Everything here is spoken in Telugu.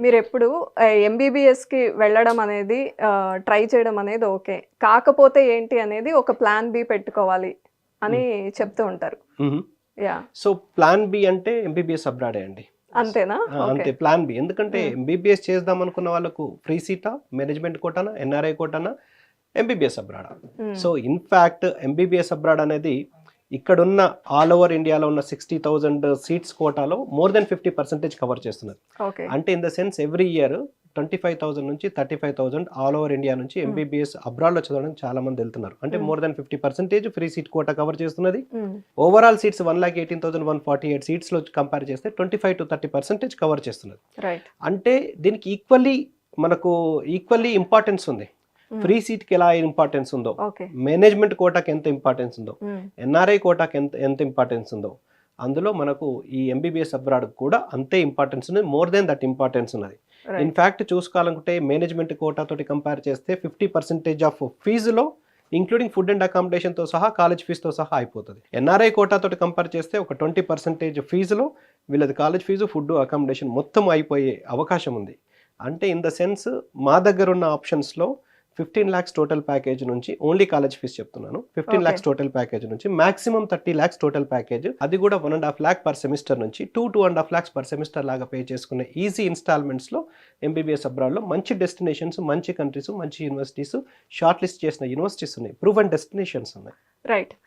మీరెప్పుడు ఎంబీబీఎస్‌కి వెళ్ళడం అనేది ట్రై చేయడం అనేది ఓకే. కాకపోతే ఏంటి అనేది ఒక ప్లాన్ బి పెట్టుకోవాలి అని చెప్తూ ఉంటారు. యాహ్! సో ప్లాన్ బి అంటే ఎంబీబీఎస్ అబ్రాడే అండి. అంతేనా? అంతే ప్లాన్ బి. ఎందుకంటే ఎంబీబీఎస్ చేద్దాం అనుకున్న వాళ్ళకు ఫ్రీ సీటా, మేనేజ్మెంట్ కోటానా, ఎన్ఆర్ఐ కోటానా, ఎంబీబీఎస్ అబ్రాడా. సో ఇన్ఫ్యాక్ట్ ఎంబీబీఎస్ అబ్రాడ్ అనేది ఇక్కడున్న ఆల్ ఓవర్ ఇండియాలో ఉన్న 60,000 సీట్స్ కోటాలో మోర్ దెన్ 50% కవర్ చేస్తున్నది. ఓకే. అంటే in the sense every year 25,000 నుంచి 35,000 ఆల్ ఓవర్ ఇండియా నుంచి ఎంబీబీఎస్ అబ్రాడ్లో చదవడానికి చాలా మంది వెళ్తున్నారు. అంటే more than 50% free seat quota cover చేస్తున్నది. ఓవరాల్ సీట్స్ 1,18,148 సీట్స్లో కంపేర్ చేస్తే 25 to 30% కవర్ చేస్తున్నది. రైట్. అంటే దీనికి ఈక్వల్లీ ఇంపార్టెన్స్ ఉంది. ఫ్రీ సీట్కి ఎలా ఇంపార్టెన్స్ ఉందో, ఓకే. మేనేజ్మెంట్ కోటాకి ఎంత ఇంపార్టెన్స్ ఉందో, ఎన్ఆర్ఐ కోటాకి ఎంత ఇంపార్టెన్స్ ఉందో, అందులో మనకు ఈ ఎంబీబీఎస్ అబ్రాడ్ కూడా అంతే ఇంపార్టెన్స్ ఉంది. మోర్ దెన్ దట్ ఇంపార్టెన్స్ ఉన్నది. ఇన్ఫ్యాక్ట్ చూసుకోవాలనుకుంటే మేనేజ్మెంట్ కోటాతోటి కంపేర్ చేస్తే 50% ఆఫ్ ఫీజులో ఇంక్లూడింగ్ ఫుడ్ అండ్ అకామిడేషన్తో సహా కాలేజ్ ఫీజుతో సహా అయిపోతుంది. ఎన్ఆర్ఐ కోటాతోటి కంపేర్ చేస్తే ఒక 20% ఫీజులో వీళ్ళది కాలేజ్ ఫీజు, ఫుడ్, అకామిడేషన్ మొత్తం అయిపోయే అవకాశం ఉంది. అంటే ఇన్ ద సెన్స్ మా దగ్గర ఉన్న ఆప్షన్స్లో 15 lakhs టోటల్ ప్యాకేజ్ నుంచి ఓన్లీ కాలేజ్ ఫీజు చెప్తున్నాను. 15 lakhs టోటల్ ప్యాకేజ్ నుంచి మాక్సిమం 30 lakhs టోటల్ ప్యాకేజ్, అది కూడా 1.5 lakh పర్ సెమిస్టర్ నుంచి 2.5 lakhs పర్ సెమిస్టర్ లాగా పే చేసుకునే ఈజీ ఇన్స్టాల్మెంట్స్లో ఎంబీబీఎస్ అబ్రాడ్లో మంచి డెస్టినేషన్స్, మంచి కంట్రీస్, మంచి యూనివర్సిటీస్, షార్ట్ లిస్ట్ చేసిన యూనివర్సిటీస్ ఉన్నాయి, ప్రూవెన్ డెస్టినేషన్స్ ఉన్నాయి. రైట్.